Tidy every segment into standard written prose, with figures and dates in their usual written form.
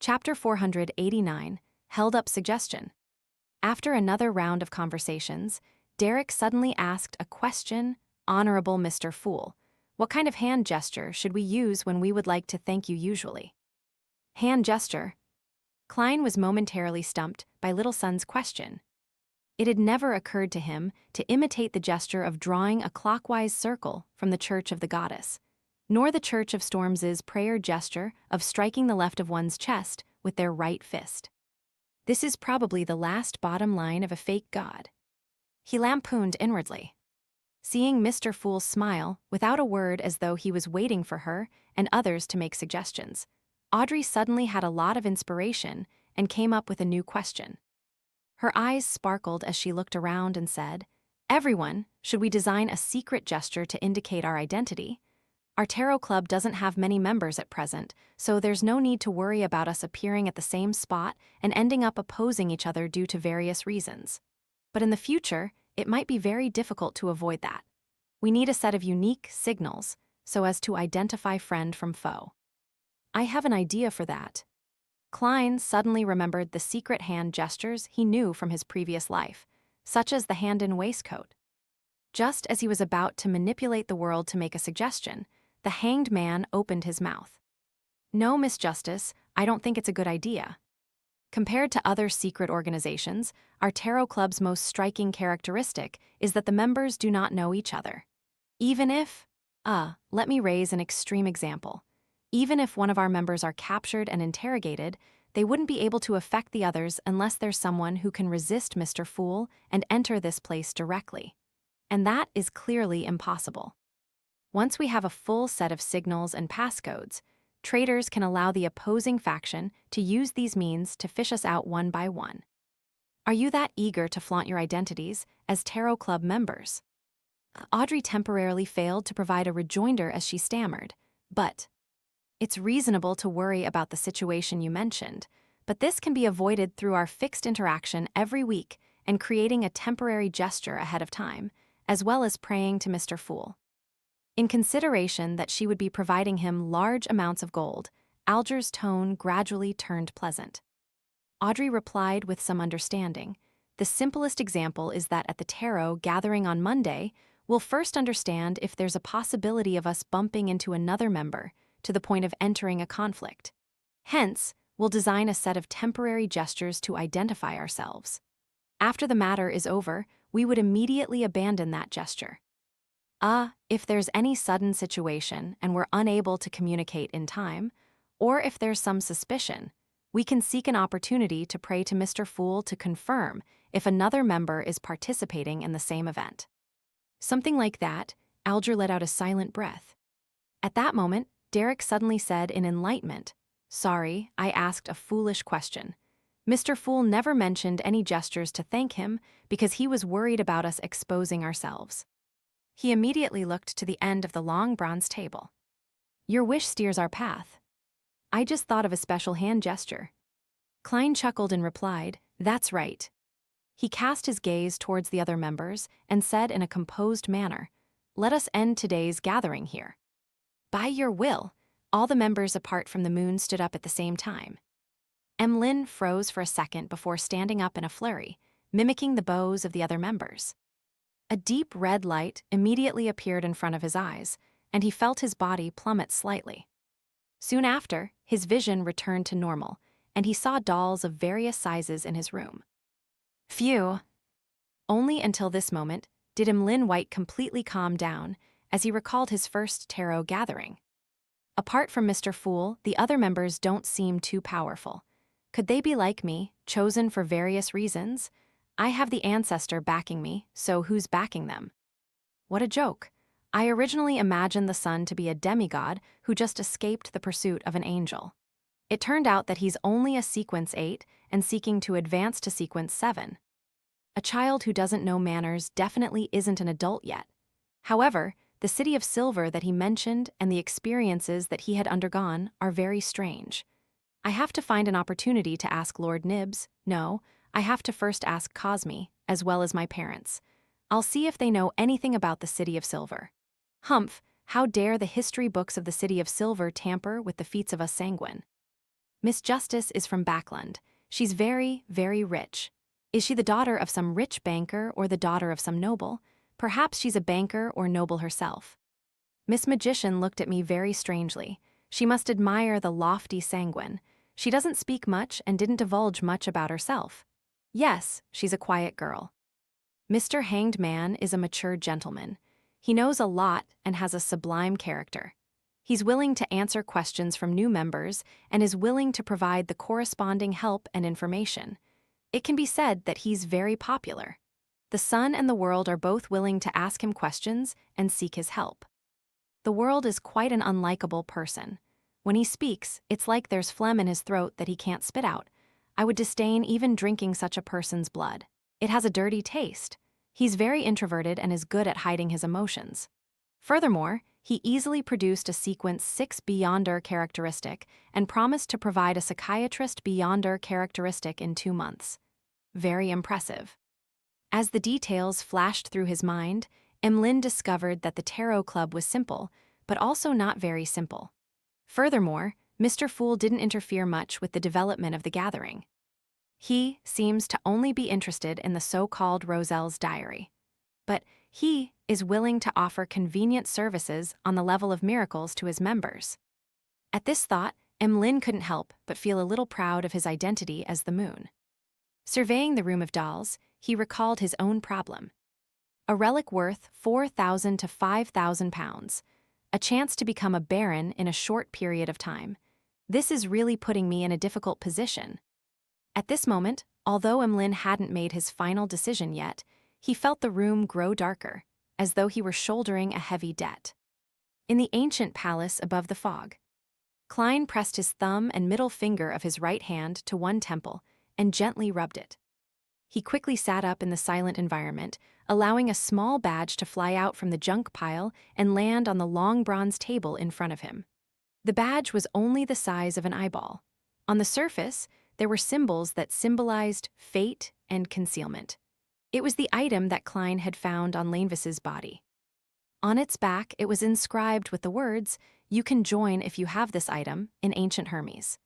Chapter 489, Held Up Suggestion. After another round of conversations, Derek suddenly asked a question. Honorable Mr. Fool, what kind of hand gesture should we use when we would like to thank you usually? Hand gesture. Klein was momentarily stumped by Little Son's question. It had never occurred to him to imitate the gesture of drawing a clockwise circle from the Church of the Goddess, nor the Church of Storms' prayer gesture of striking the left of one's chest with their right fist. This is probably the last bottom line of a fake god. He lampooned inwardly. Seeing Mr. Fool smile without a word as though he was waiting for her and others to make suggestions, Audrey suddenly had a lot of inspiration and came up with a new question. Her eyes sparkled as she looked around and said, "Everyone, should we design a secret gesture to indicate our identity? Our tarot club doesn't have many members at present, so there's no need to worry about us appearing at the same spot and ending up opposing each other due to various reasons. But in the future, it might be very difficult to avoid that. We need a set of unique signals so as to identify friend from foe." "I have an idea for that." Klein suddenly remembered the secret hand gestures he knew from his previous life, such as the hand in waistcoat. Just as he was about to manipulate the world to make a suggestion, the hanged man opened his mouth. "No, Miss Justice, I don't think it's a good idea. Compared to other secret organizations, our tarot club's most striking characteristic is that the members do not know each other. Even if, let me raise an extreme example. Even if one of our members are captured and interrogated, they wouldn't be able to affect the others unless there's someone who can resist Mr. Fool and enter this place directly. And that is clearly impossible. Once we have a full set of signals and passcodes, traitors can allow the opposing faction to use these means to fish us out one by one. Are you that eager to flaunt your identities as Tarot Club members?" Audrey temporarily failed to provide a rejoinder as she stammered, "But it's reasonable to worry about the situation you mentioned, but this can be avoided through our fixed interaction every week and creating a temporary gesture ahead of time, as well as praying to Mr. Fool." In consideration that she would be providing him large amounts of gold, Alger's tone gradually turned pleasant. Audrey replied with some understanding. "The simplest example is that at the tarot gathering on Monday, we'll first understand if there's a possibility of us bumping into another member to the point of entering a conflict. Hence, we'll design a set of temporary gestures to identify ourselves. After the matter is over, we would immediately abandon that gesture. If there's any sudden situation and we're unable to communicate in time, or if there's some suspicion, we can seek an opportunity to pray to Mr. Fool to confirm if another member is participating in the same event." Something like that. Alger let out a silent breath. At that moment, Derek suddenly said in enlightenment, "Sorry, I asked a foolish question. Mr. Fool never mentioned any gestures to thank him because he was worried about us exposing ourselves." He immediately looked to the end of the long bronze table. "Your wish steers our path. I just thought of a special hand gesture." Klein chuckled and replied, "That's right." He cast his gaze towards the other members and said in a composed manner, "Let us end today's gathering here." "By your will," all the members apart from the moon stood up at the same time. Emlyn froze for a second before standing up in a flurry, mimicking the bows of the other members. A deep red light immediately appeared in front of his eyes, and he felt his body plummet slightly. Soon after, his vision returned to normal, and he saw dolls of various sizes in his room. Phew! Only until this moment did Emlyn White completely calm down as he recalled his first tarot gathering. Apart from Mr. Fool, the other members don't seem too powerful. Could they be like me, chosen for various reasons? I have the ancestor backing me, so who's backing them? What a joke. I originally imagined the sun to be a demigod who just escaped the pursuit of an angel. It turned out that he's only a sequence 8 and seeking to advance to sequence 7. A child who doesn't know manners definitely isn't an adult yet. However, the City of Silver that he mentioned and the experiences that he had undergone are very strange. I have to find an opportunity to ask Lord Nibs. No, I have to first ask Cosme, as well as my parents. I'll see if they know anything about the City of Silver. Humph, how dare the history books of the City of Silver tamper with the feats of us sanguine? Miss Justice is from Backland. She's very, very rich. Is she the daughter of some rich banker or the daughter of some noble? Perhaps she's a banker or noble herself. Miss Magician looked at me very strangely. She must admire the lofty sanguine. She doesn't speak much and didn't divulge much about herself. Yes, she's a quiet girl. Mr. Hanged Man is a mature gentleman. He knows a lot and has a sublime character. He's willing to answer questions from new members and is willing to provide the corresponding help and information. It can be said that he's very popular. The Sun and the World are both willing to ask him questions and seek his help. The World is quite an unlikable person. When he speaks, it's like there's phlegm in his throat that he can't spit out. I would disdain even drinking such a person's blood. It has a dirty taste. He's very introverted and is good at hiding his emotions. Furthermore, he easily produced a sequence 6 Beyonder characteristic and promised to provide a psychiatrist Beyonder characteristic in 2 months. Very impressive. As the details flashed through his mind, Emlyn discovered that the Tarot Club was simple, but also not very simple. Furthermore, Mr. Fool didn't interfere much with the development of the gathering. He seems to only be interested in the so-called Roselle's diary. But he is willing to offer convenient services on the level of miracles to his members. At this thought, Emlyn couldn't help but feel a little proud of his identity as the moon. Surveying the room of dolls, he recalled his own problem. A relic worth 4,000 to 5,000 pounds. A chance to become a baron in a short period of time. This is really putting me in a difficult position. At this moment, although Emlyn hadn't made his final decision yet, he felt the room grow darker, as though he were shouldering a heavy debt. In the ancient palace above the fog, Klein pressed his thumb and middle finger of his right hand to one temple and gently rubbed it. He quickly sat up in the silent environment, allowing a small badge to fly out from the junk pile and land on the long bronze table in front of him. The badge was only the size of an eyeball. On the surface, there were symbols that symbolized fate and concealment. It was the item that Klein had found on Lanevis's body. On its back, it was inscribed with the words, "You can join if you have this item," in ancient Hermes.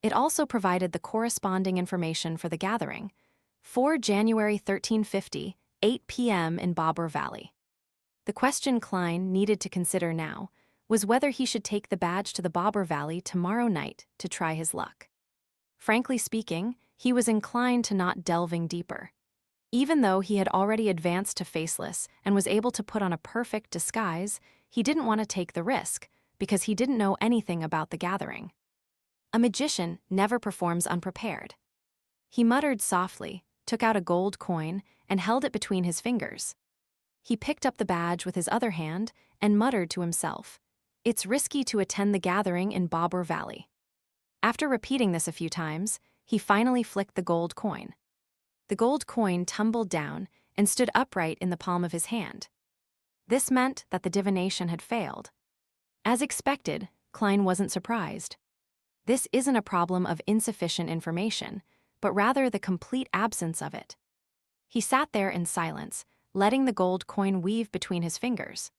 It also provided the corresponding information for the gathering. 4 January 1350, 8 p.m. in Bobber Valley. The question Klein needed to consider now was whether he should take the badge to the Bobber Valley tomorrow night to try his luck. Frankly speaking, he was inclined to not delving deeper. Even though he had already advanced to Faceless and was able to put on a perfect disguise, he didn't want to take the risk because he didn't know anything about the gathering. A magician never performs unprepared. He muttered softly, took out a gold coin, and held it between his fingers. He picked up the badge with his other hand and muttered to himself, "It's risky to attend the gathering in Bobber Valley." After repeating this a few times, he finally flicked the gold coin. The gold coin tumbled down and stood upright in the palm of his hand. This meant that the divination had failed. As expected, Klein wasn't surprised. This isn't a problem of insufficient information, but rather the complete absence of it. He sat there in silence, letting the gold coin weave between his fingers.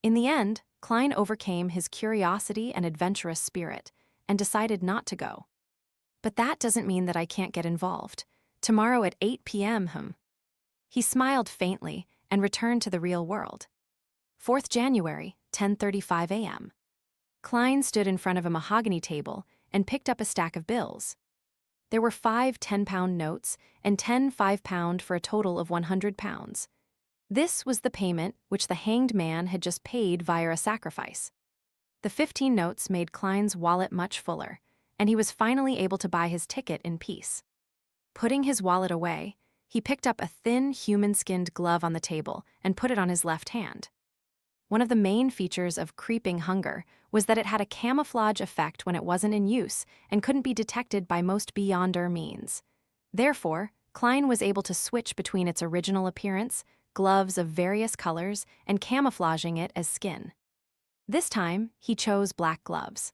In the end, Klein overcame his curiosity and adventurous spirit and decided not to go. But that doesn't mean that I can't get involved. Tomorrow at 8 p.m. He smiled faintly and returned to the real world. 4th January, 10:35 a.m. Klein stood in front of a mahogany table and picked up a stack of bills. There were 5 10-pound notes and 10 5-pound for a total of 100 pounds. This was the payment which the Hanged Man had just paid via a sacrifice. The 15 notes made Klein's wallet much fuller, and he was finally able to buy his ticket in peace. Putting his wallet away, he picked up a thin, human-skinned glove on the table and put it on his left hand. One of the main features of Creeping Hunger was that it had a camouflage effect when it wasn't in use and couldn't be detected by most Beyonder means. Therefore, Klein was able to switch between its original appearance, gloves of various colors, and camouflaging it as skin. This time, he chose black gloves.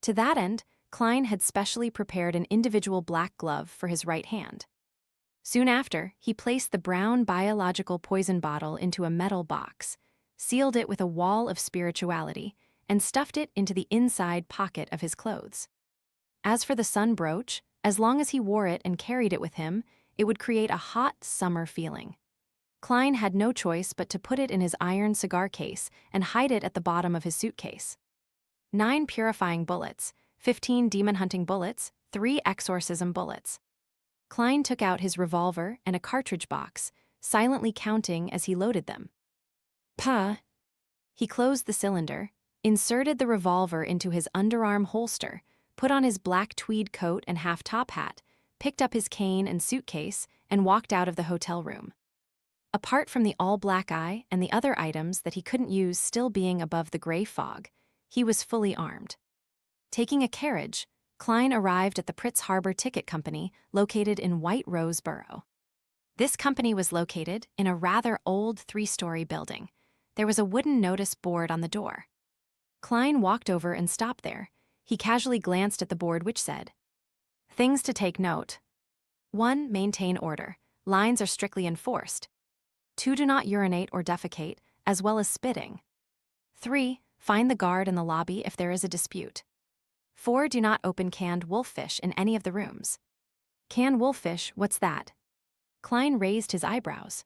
To that end, Klein had specially prepared an individual black glove for his right hand. Soon after, he placed the brown biological poison bottle into a metal box, sealed it with a wall of spirituality, and stuffed it into the inside pocket of his clothes. As for the sun brooch, as long as he wore it and carried it with him, it would create a hot summer feeling. Klein had no choice but to put it in his iron cigar case and hide it at the bottom of his suitcase. 9 purifying bullets, 15 demon-hunting bullets, 3 exorcism bullets. Klein took out his revolver and a cartridge box, silently counting as he loaded them. Pa. He closed the cylinder, inserted the revolver into his underarm holster, put on his black tweed coat and half-top hat, picked up his cane and suitcase, and walked out of the hotel room. Apart from the all-black eye and the other items that he couldn't use still being above the gray fog, he was fully armed. Taking a carriage, Klein arrived at the Pritz Harbor Ticket Company located in White Rose Borough. This company was located in a rather old 3-story building. There was a wooden notice board on the door. Klein walked over and stopped there. He casually glanced at the board which said, "Things to take note. 1. Maintain order. Lines are strictly enforced. 2. Do not urinate or defecate, as well as spitting. 3. Find the guard in the lobby if there is a dispute. 4. Do not open canned wolffish in any of the rooms." "Canned wolffish, what's that?" Klein raised his eyebrows.